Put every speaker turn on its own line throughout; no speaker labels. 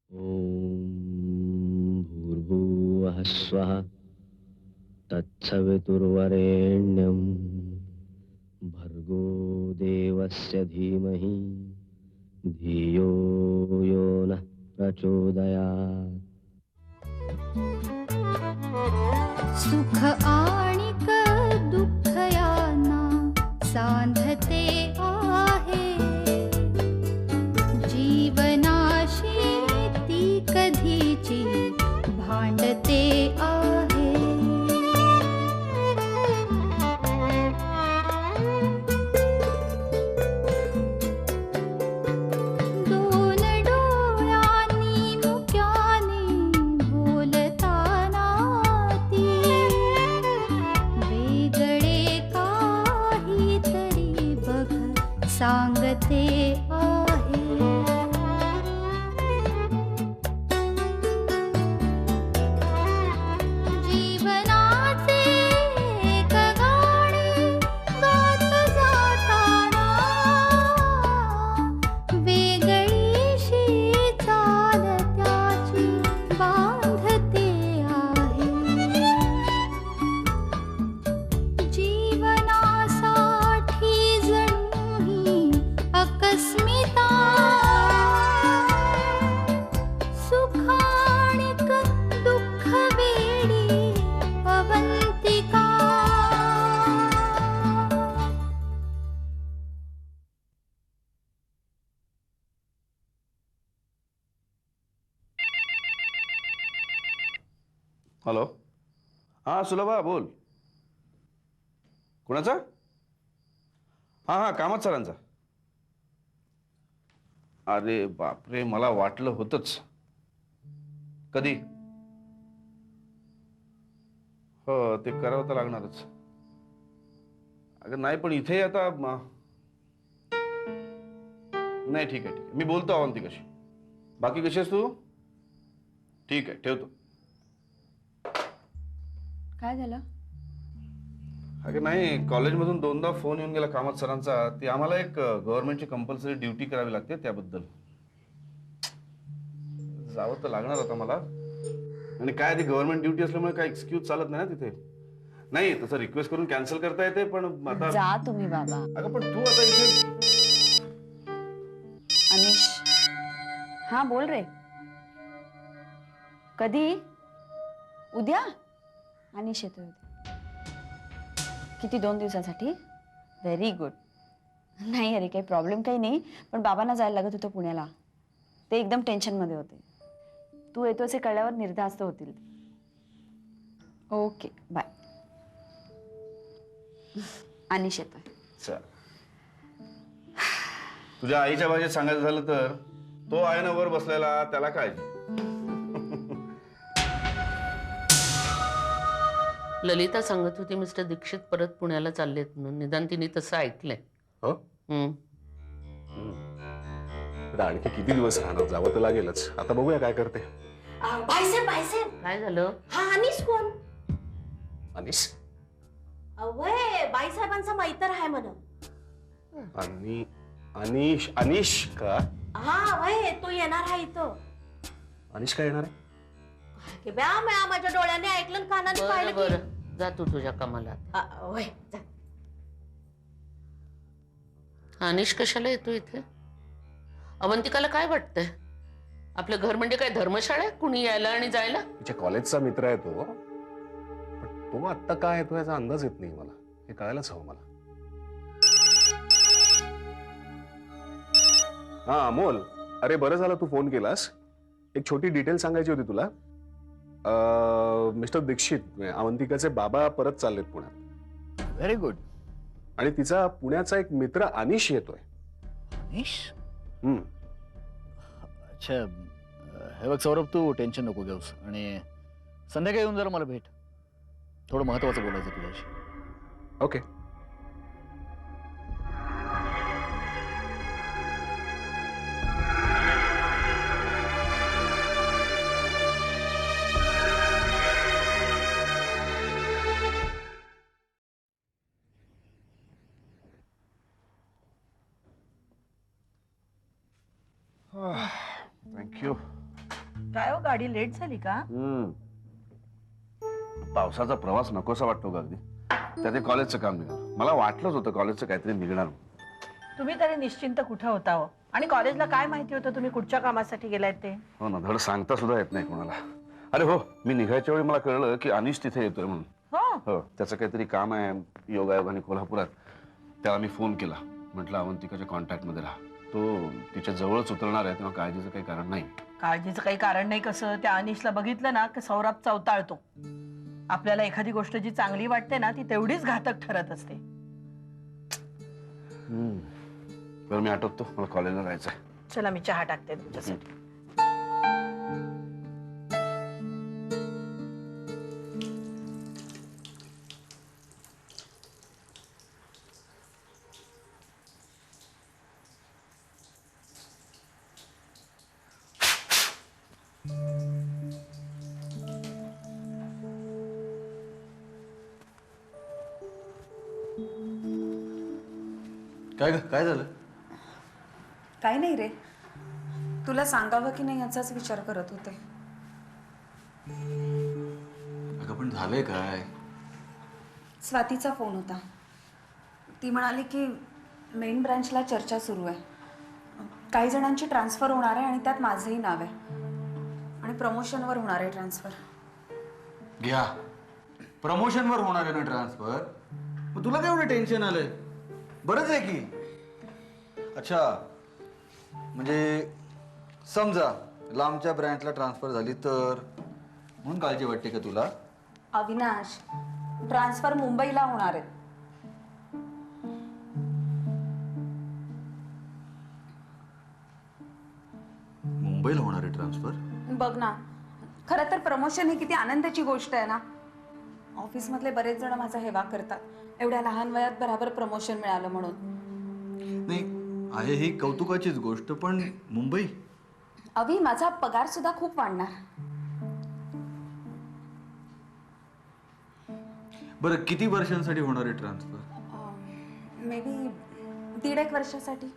ॐ भूर्भुवः स्वः तत्सवितुर्वरेण्यं भर्गो देवस्य धीमहि धियो यो नः प्रचोदयात्.
सुख आणिक दुःख यांना सांधते आहे. जीवनाशी ती कधीची भांडते आहे. दोन डोळ्यांनी मुक्याने बोलताना ती वेगळे काहीतरी बघ सांगते आहे. जीवनाचे एक गाणे गात जाताना वेगळीशी चाल त्याची बांधते आहे. जीवनासाठी जणू ही अकस्मिता सुखाणिक दुःख वेडी अवंतिका.
हॅलो. हां सुलभा बोल. कुणाचा? हां हां कामत सरांचा. अरे बापरे मला वाटलं होतंच. कधी? हो ते करावं तर लागणारच. अगं नाही पण इथे आता नाही ठीक आहे मी बोलतो अवंती कशी. बाकी कशी आहेस तू? ठीक आहे ठेवतो.
काय झालं?
अगं नाही कॉलेजमधून दोनदा फोन येऊन गेला कामत सरांचा. ती आम्हाला एक गव्हर्नमेंटची कंपल्सरी ड्युटी करावी लागते त्याबद्दल. जावं तर लागणार आता मला. आणि काय ती गव्हर्नमेंट ड्युटी असल्यामुळे काय एक्सक्यूज चालत नाही ना तिथे. नाही तसं रिक्वेस्ट करून कॅन्सल करता येते पण आता.
जा तुम्ही बाबा.
अगं पण तू आता इथे.
अनिश. हा बोल रे. कधी? उद्या? अनिश येतोय उद्या. किती 2 दिवसासाठी? Very good. नाही अरे काही प्रॉब्लेम काही नाही पण बाबांना जायला लागत होतं पुण्याला. ते एकदम टेन्शनमध्ये होते. तू येतोस हे कळल्यावर निर्धास्त होतील. Okay bye. अनिश येतोय.
चल. तुझ्या आईच्या भाषेत सांगायचं झालं तर तो आहे ना वर बसलेला त्याला काळजी.
ललिता सांगत होती मिस्टर दीक्षित परत पुण्याला चाललेत म्हणून. निदान तिने तसं ऐकलंय.
हो तर आणखी किती दिवस राहणार? जावं तर लागेलच. आता बघूया काय करते.
बाईसाहेब
काय झालं?
हा अनिश कोण?
अनिश?
अवय बाईसाहेबांचा मैत्र आहे म्हण.
आणि अनिश अनिश का?
हा अवय तो येणार आहे इथं.
अनिश काय येणार आहे?
की ब्या म्या माझ्या डोळ्याने ऐकलं आणि कानाने
बरं
पाहिलं की.
बरं जा तू तुझ्या कामाला.
अवय जा.
अनिश कशाला येतो इथे? अवंतिकाला काय वाटतंय? आपलं घर म्हणजे काय धर्मशाळा आहे कुणी यायला आणि जायला?
तिच्या कॉलेजचा मित्र आहे तो. पण तो आत्ता काय येतो याचा अंदाज येत नाही मला. हे कळायलाच हवं मला. हा अमोल. अरे बरं झालं तू फोन केलास. एक छोटी डिटेल सांगायची होती तुला. मिस्टर दीक्षित अवंतिकाचे बाबा परत चाललेत पुण्यात.
Very good.
आणि तिचा पुण्याचा एक मित्र अनिश येतोय.
अनिश? अच्छा. हे बघ सौरभ तू टेन्शन नको घेऊस आणि संध्याकाळी येऊन जरा मला भेट. थोडं महत्वाचं बोलायचं तुझ्याशी.
ओके.
थँक्यू.
काय हो, गाडी लेट झाली का?
पावसाचा प्रवास नकोसा वाटतो का अगदी. त्यात हे कॉलेजचं काम निघालं. मला वाटलंच होतं कॉलेजचं काहीतरी निघणार.
तुम्ही तरी निश्चिंत कुठं होता हो? आणि कॉलेजला काय माहिती होतं तुम्ही कुठच्या कामासाठी गेलायत ते?
हो ना, धड सांगता सुद्धा येत नाही कोणाला. अरे हो, मी निघायच्या वेळी मला कळलं की अनिश तिथे येतोय म्हणून. हो, त्याचं काहीतरी काम आहे योगायोगाने कोल्हापुरात. त्याला मी फोन केला. म्हटलं अवंतिकाच्या कॉन्टॅक्टमध्ये राहा. तो तिच्या जवळच उतरणार आहे, तेव्हा काळजीचं काही कारण नाही.
काळजीचं काही कारण नाही. कसं त्या अनिशला बघितलं ना की सौरभ चवताळतो. आपल्याला एखादी गोष्ट जी चांगली वाटते ना ती तेवढीच घातक ठरत असते.
बरं, मी आठवतो, मला कॉलेजला जायचंय.
चला मी चहा टाकते तुमच्यासाठी.
काय झालं?
काही नाही रे, तुला सांगावं की नाही याचाच विचार करत होते.
अगं पण झालंय काय?
स्वातीचा फोन होता. ती म्हणाली की मेन ब्रांचला चर्चा सुरू आहे. काही जणांची ट्रान्सफर होणार आहे आणि त्यात माझंही नाव आहे. आणि प्रमोशनवर होणार आहे ट्रान्सफर.
घ्या, प्रमोशनवर होणार आहे ना ट्रान्सफर? मग तुला काय एवढं टेन्शन आलंय? बरंच आहे की. अच्छा, म्हणजे समजा लांबच्या ब्रँचला ट्रान्सफर झाली तर म्हणून काळजी वाटते का तुला?
अविनाश, ट्रान्सफर मुंबईला होणार आहे.
मुंबईला होणार आहे ट्रान्सफर?
बघ ना, खरं तर प्रमोशन ही किती आनंदाची गोष्ट आहे ना. ऑफिसमधले बरेच जण माझा हेवा करतात, एवढ्या लहान वयात बराबर प्रमोशन मिळालं म्हणून.
नाही, आहे ही कौतुकाचीच गोष्ट, पण मुंबई?
अवी, माझा पगार सुद्धा खूप वाढणार.
बरं, किती वर्षांसाठी होणार आहे ट्रान्सफर?
मे बी 1.5 वर्षासाठी.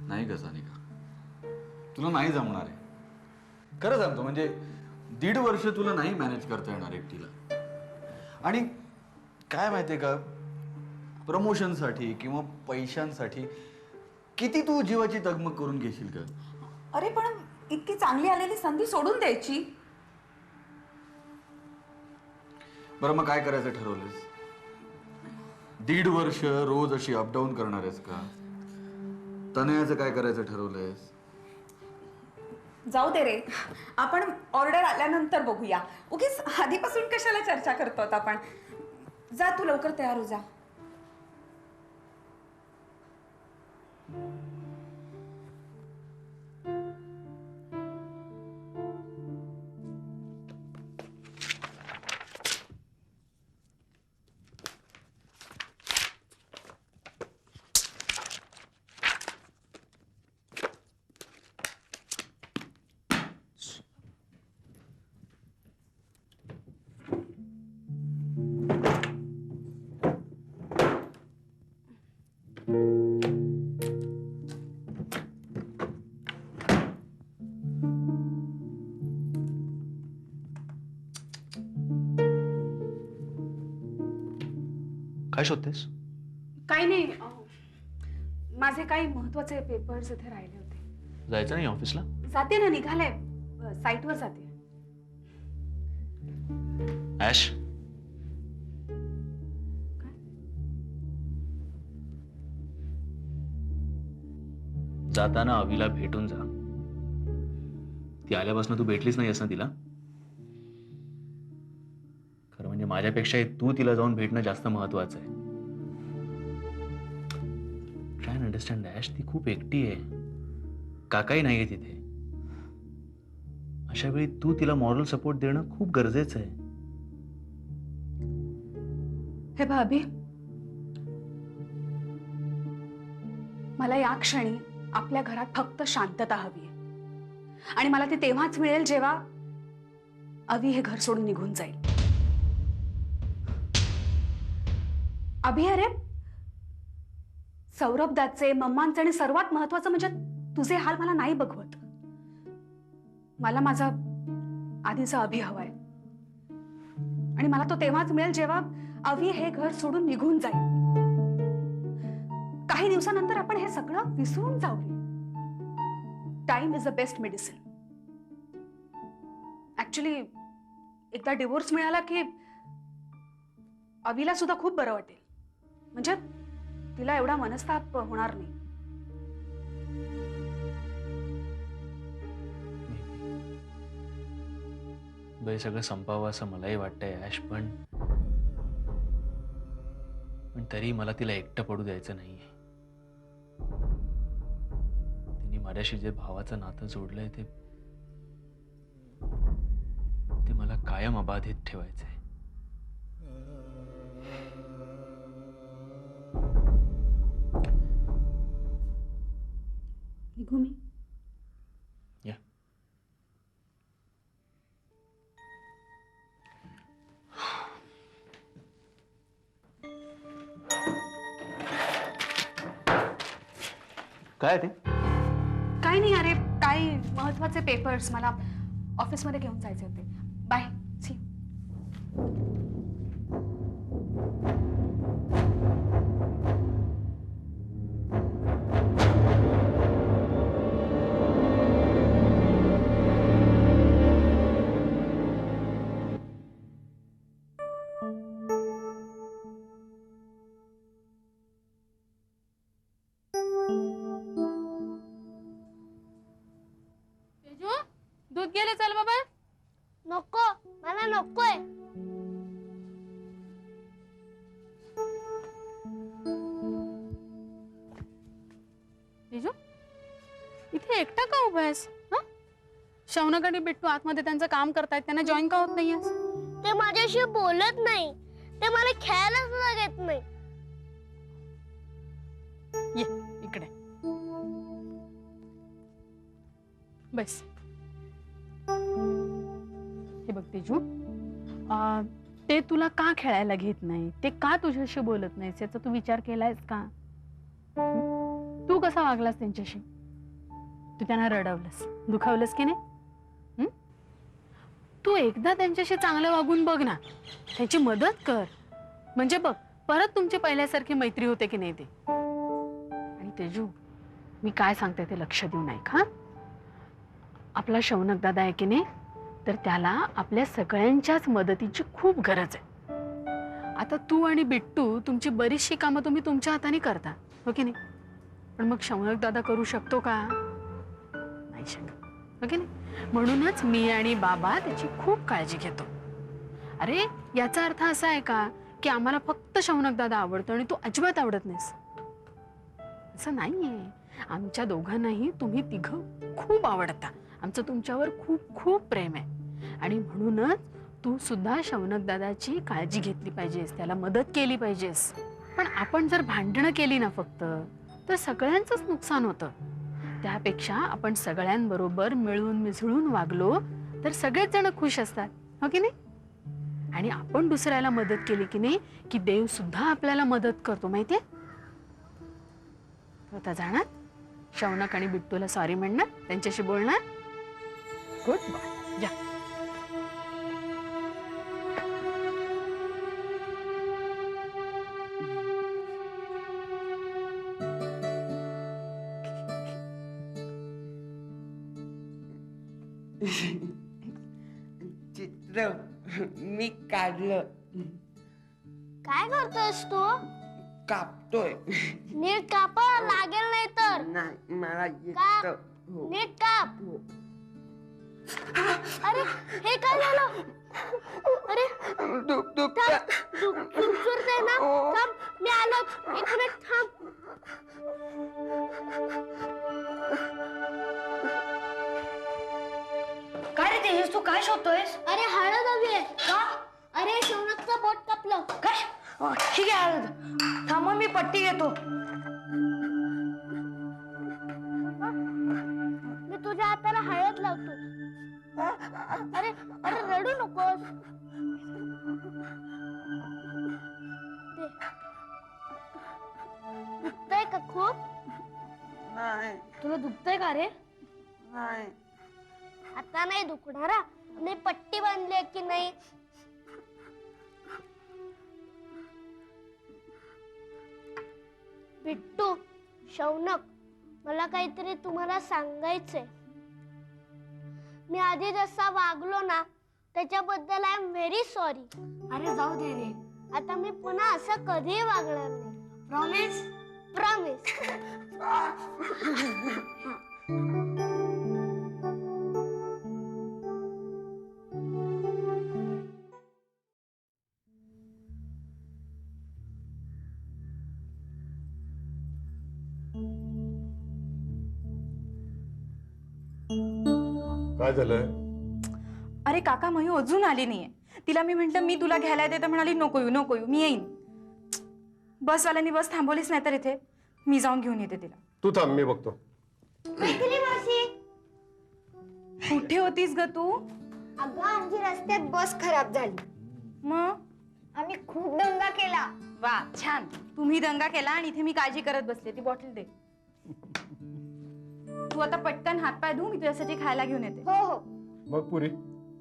नाही का सानिका, तुला नाही जमणार आहे. खरं सांगतो, म्हणजे 1.5 वर्ष तुला नाही मॅनेज करता येणार एकटीला. आणि काय माहितीये का, प्रमोशनसाठी किंवा पैशांसाठी किती तू जीवाची तगमग करून घेशील का?
अरे पण इतकी चांगली आलेली संधी सोडून द्यायची?
बरं, मग काय करायचं ठरवलंयस? 1.5 वर्ष रोज अशी अपडाऊन करणार आहेस का? तनयाचं काय करायचं ठरवलंयस?
जाऊ दे रे, आपण ऑर्डर आल्यानंतर बघूया. उगीच आधीपासून कशाला चर्चा करतो आपण. जा, तू लवकर तयार हो जा.
काय शोधतेस?
काही नाही, माझे काही महत्वाचे पेपर्स इथे राहिले होते.
जायचं नाही ऑफिसला?
जाते ना, निघाले, साईटवर जाते.
ॲश, जाताना अवीला भेटून जा. ती आल्यापासून तू भेटलीच नाही ना तिला. खरं म्हणजे माझ्यापेक्षाही तू तिला जाऊन भेटणं जास्त महत्वाचं आहे. ट्राय अँड अंडरस्टँड ॲश, ती खूप एकटी आहे. काकाही नाहीये तिथे. अशा वेळी तू तिला मॉरल सपोर्ट देणं खूप गरजेचं आहे.
हे भाभी, मला या क्षणी आपल्या घरात फक्त शांतता हवी आहे. आणि मला ती तेव्हाच मिळेल जेव्हा अवी हे घर सोडून निघून जाईल. अभि, अरे सौरभ दाचे, मम्मांचे आणि सर्वात महत्वाचं म्हणजे तुझे हाल मला नाही बघवत. मला माझा आधीचा अभि हवाय आणि मला तो तेव्हाच मिळेल जेव्हा अभि हे घर सोडून निघून जाईल. काही दिवसानंतर आपण हे सगळं विसरून जाऊ. Time is the best medicine. Actually एकदा डिवोर्स मिळाला की अभिला सुद्धा खूप बरं वाटेल. म्हणजे तिला एवढा मनस्ताप होणार नाही.
हे सगळं संपावं असं मलाही वाटतंय ॲश, पण तरी मला तिला एकटं पडू द्यायचं नाहीये. तिने माझ्याशी जे भावाचं नातं जोडलंय ते मला कायम अबाधित ठेवायचंय.
निघू मी?
या.
काय ते?
काय नाही अरे, काही महत्वाचे पेपर्स मला ऑफिसमध्ये घेऊन जायचे होते. बाय. सी.
दूध गेले चल बाबा. नको, मला नकोय. बिजू, इथे एकटा का उभा आहेस? शौनक आणि बिट्टू आतमध्ये त्यांचं काम करतायत, त्यांना जॉईन का होत नाहीयेस?
ते माझ्याशी बोलत नाही, ते मला खेळायला सुद्धा देत नाही.
ये इकडे बस. हे बघ तेजू, ते तुला का खेळायला घेत नाही, ते का तुझ्याशी बोलत नाहीस याचा तू विचार केलायस का? तू कसा वागलास त्यांच्याशी? तू त्यांना रडवलंस, दुखावलंस की नाही? तू एकदा त्यांच्याशी चांगलं वागून बघ ना, त्यांची मदत कर. म्हणजे बघ परत तुमची पहिल्यासारखी मैत्री होते की नाही ते. आणि तेजू, मी काय सांगते ते लक्ष देऊ नाही का? आपला शौनक दादा आहे की नाही, तर त्याला आपल्या सगळ्यांच्याच मदतीची खूप गरज आहे. आता तू आणि बिट्टू तुमची बरीचशी कामं तुम्ही तुमच्या हाताने करता, हो की नाही? पण मग शौनक दादा करू शकतो का? नाही शकत, हो की नाही? म्हणूनच मी आणि बाबा त्याची खूप काळजी घेतो. अरे याचा अर्थ असा आहे का की आम्हाला फक्त शौनक दादा आवडतो आणि तू अजिबात आवडत नाहीस? असं नाहीये. आमच्या दोघांनाही तुम्ही तिघं खूप आवडता. आमचं तुमच्यावर खूप खूप प्रेम आहे आणि म्हणूनच तू सुद्धा शौनक दादाची काळजी घेतली पाहिजेस, त्याला मदत केली पाहिजेस. पण आपण जर भांडणं केली ना फक्त, तर सगळ्यांचंच नुकसान होतं. त्यापेक्षा आपण सगळ्यांबरोबर मिळून मिसळून वागलो तर सगळेच जण खुश असतात, हो की नाही? आणि आपण दुसऱ्याला मदत केली की नाही की देव सुद्धा आपल्याला मदत करतो, माहितीये? आता जाणार शौनक आणि बिट्टूला सॉरी म्हणणार, त्यांच्याशी बोलणार. गुड बॉय, जा.
चित्र मी काढलं.
काय करतोस तू?
कापतोय.
नीट कापा, लागेल नाही तर.
नाही मला
काप,
हो.
नीट काप. अरे हे काय झालं? अरे सुरसुरतंय ना? थांब, मी आलो. एक मिनिट थांब.
काय रे तेजस, तू काय शोधतोयस?
अरे हळद हवी आहे का? अरे शौनकचं बोट कापलं.
काय? ठीक आहे हळद. थांब मी पट्टी घेतो.
मी तुझ्या हाताला हळद लावतो. अरे अरे रडू नकोस. दुखतंय का खूप?
नाही.
तुला दुखतंय का रे?
नाही.
आता नाही दुखणार हा. आणि पट्टी बांधली की नाही? बिट्टू, शौनक, मला काहीतरी तुम्हाला सांगायचंय. मी आधी जसा वागलो ना त्याच्याबद्दल आय एम व्हेरी सॉरी.
अरे जाऊ दे रे.
आता मी पुन्हा असं कधीही वागणार नाही. प्रॉमिस? प्रॉमिस.
काय झालंय?
अरे काका, मयू अजून आली नाहीये. तिला मी म्हंटल मी तुला घ्यायला येते तर म्हणाली नको येऊ नको येऊ, मी येईन. बसवाल्यांनी बस थांबवलीच नाही तर इथे मी जाऊन घेऊन येते तिला.
तू थांब, मी बघतो.
मैथिली मावशी,
कुठे होतीस ग तू?
अगं आमची रस्त्यात बस खराब झाली.
मग
आम्ही खूप दंगा केला.
वा छान, तुम्ही दंगा केला आणि इथे मी काळजी करत बसले. ती बॉटल दे. तू आता पटकन हातपाय धुव, मी तुझ्यासाठी खायला घेऊन येते.
हो हो.
मग पुरी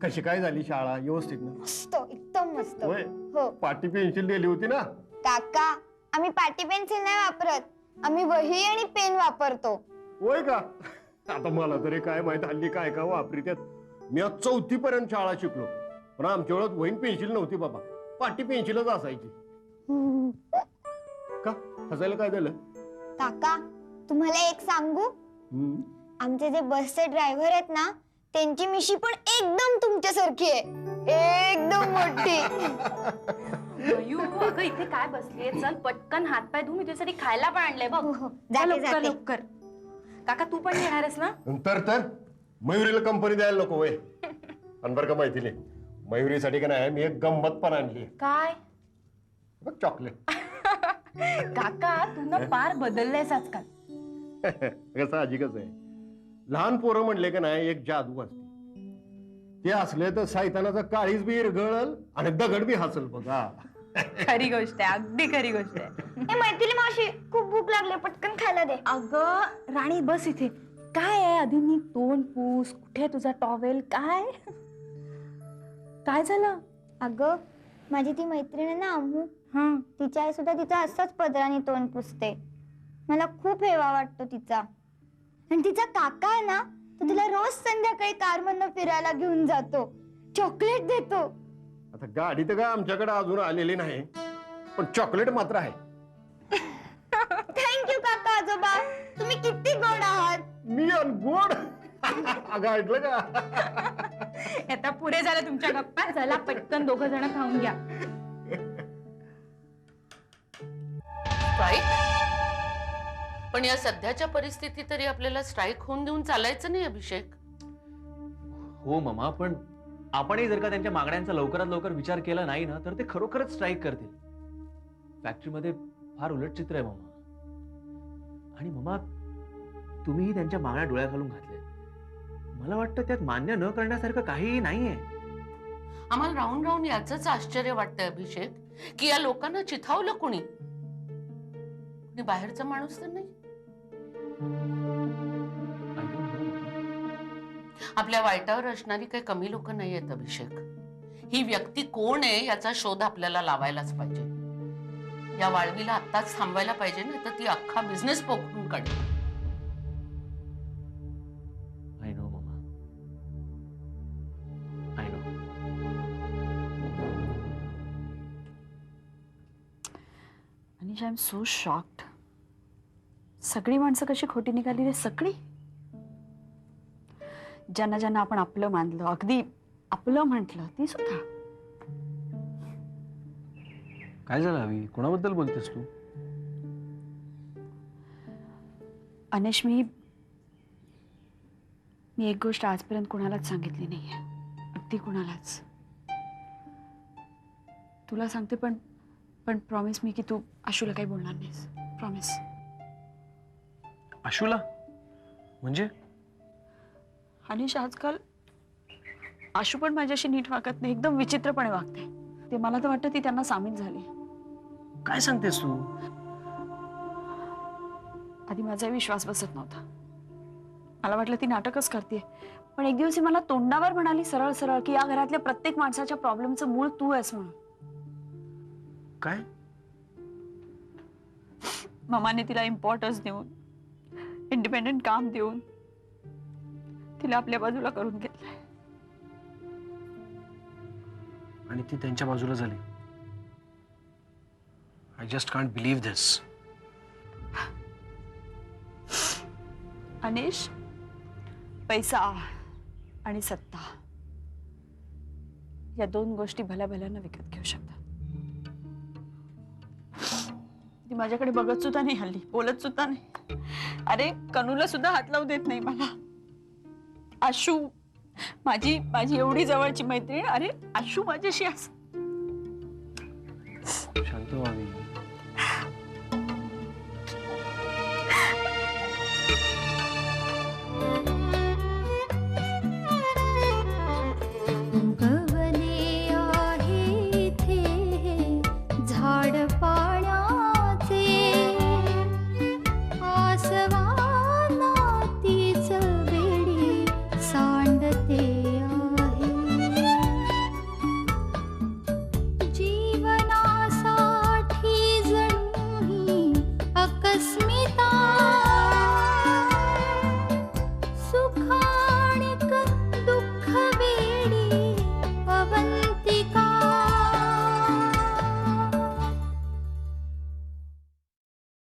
कशी काय झाली शाळा? व्यवस्थित ना?
मस्त, एकदम मस्त.
होय.
हो
पाटी पेन्सिल दिली होती ना?
काका, आम्ही पाटी पेन्सिल नाही वापरत, आम्ही वही आणि पेन वापरतो.
होय का? आता मला तरी काय माहित हल्ली काय का वापरित्यात. मी आज 4थी पर्यंत शाळा शिकलो, पण आमच्या वेळात वहीन पेन्सिल नव्हती बाबा, पाटी पेन्सिलच असायची. का हसायला काय झालं?
काका, तुम्हाला एक सांगू? आमचे जे बसचे ड्रायव्हर आहेत ना, त्यांची मिशी पण एकदम तुमच्यासारखी आहे, एकदम मोठी.
मयू, अगं इथे काय बसलीये? चल पटकन हातपाय धुव, मी तुझ्यासाठी खायला पण आणलंय बघ.
जाते,
लवकर
जाते.
लवकर. काका तू पण येणारस ना?
तर मयुरीला कंपनी द्यायला नको वय. आणि बरं का मैथिली, मयुरीसाठी का नाही मी एक गंमत पण आणली.
काय?
बघ, चॉकलेट.
काका तू ना फार बदललायस आजकाल.
कसं अजिकच आहे. लहान पोरं म्हणले का नाही एक जादू असते. ते असले तर सैतानाचा काळीच बी इरगळल आणि दगड बी हसल बघा.
खरी गोष्ट आहे, अगदी खरी गोष्ट आहे.
मैथिली मावशी, खूप भूक लागली, पटकन खायला दे.
अगं राणी बस इथे. काय आहे? आधी नीट तोंड पूस. कुठे तुझा टॉवेल? काय काय झालं?
अगं माझी ती मैत्रीण आहे ना अमू, तिची आई सुद्धा तिचा असंच पदराने तोंड पुसते. मला खूप हेवा वाटतो तिचा. आणि तिचा काका आहे ना, तो तिला रोज संध्याकाळी कारमधनं फिरायला घेऊन जातो, चॉकलेट देतो.
आता गाडी तर काय आमच्याकडे अजून आलेली नाही, पण चॉकलेट मात्र आहे.
थँक्यू काका आजोबा, तुम्ही किती गोड आहात.
मी गोड? अगं ऐकलं का?
आता पुरे झालं तुमच्या गप्पा. चला पटकन दोघं जण खाऊन घ्या.
स्ट्राईक? पण या सध्याच्या परिस्थितीत तरी आपल्याला स्ट्राईक होऊन देऊन चालायचं नाही अभिषेक.
हो ममा, पण आपणही जर का त्यांच्या मागण्यांचा लवकरात लवकर विचार केला नाही ना तर ते खरोखरच स्ट्राईक करतील. फॅक्टरीमध्ये फार उलट चित्र आहे ममा. आणि ममा, तुम्हीही त्यांच्या मागण्या डोळ्याखालून घातल्या. मला वाटतं त्यात मान्य न करण्यासारखं काहीही नाहीये.
आम्हाला राहून राहून याचंच आश्चर्य वाटतंय अभिषेक, की या लोकांना चिथावलं कोणी? बाहेरचा माणूस तर नाही. आपल्या वाईटावर असणारी काही कमी लोक नाही आहेत अभिषेक. ही व्यक्ती कोण आहे याचा शोध आपल्याला लावायलाच पाहिजे. या वाळवीला आत्ताच थांबवायला पाहिजे ना, तर ती अख्खा बिझनेस पोखरून काढेल.
I know mama, I know.
Anisha, I am so shocked. सगळी माणसं कशी खोटी निघाली रे, सगळी. ज्यांना ज्यांना आपण आपलं मानलं, अगदी आपलं म्हटलं, ती सुद्धा.
काय झालं हवी? कोणाबद्दल बोलतेस तू?
अनिश, मी एक गोष्ट आजपर्यंत कुणालाच सांगितली नाहीये, अगदी कुणालाच. तुला सांगते, पण प्रॉमिस मी की तू आशूला काही बोलणार नाहीस. प्रॉमिस.
आशूला? म्हणजे?
अनिश, आजकाल आशू पण माझ्याशी नीट वागत नाही, एकदम विचित्रपणे वागते. ते मला तर वाटतं ती त्यांना सामील झाली.
काय सांगतेस तू?
आधी माझा विश्वास बसत नव्हता,
मला वाटलं ती नाटकच करते, पण एक दिवस मला तोंडावर म्हणाली सरळ सरळ की या घरातल्या प्रत्येक माणसाच्या प्रॉब्लेमचं मूळ तू आहेस म्हणून.
काय?
मामाने तिला इम्पॉर्टन्स देऊन, इंडिपेंडेंट काम देऊन तिला आपल्या बाजूला करून घेतलंय.
आणि ती त्यांच्या बाजूला झाली. आय जस्ट कांट बिलीव्ह दिस.
अनिश, पैसा आणि सत्ता या दोन गोष्टी भल्या भल्यानं विकत घेऊ शकतात. ती माझ्याकडे बघत सुद्धा नाही, हल्ली बोलत सुद्धा नाही. अरे कनूला सुद्धा हात लावू देत नाही मला. आशू माझी माझी एवढी जवळची मैत्रीण, अरे आशू माझ्याशी असं.
शांत व्हावी.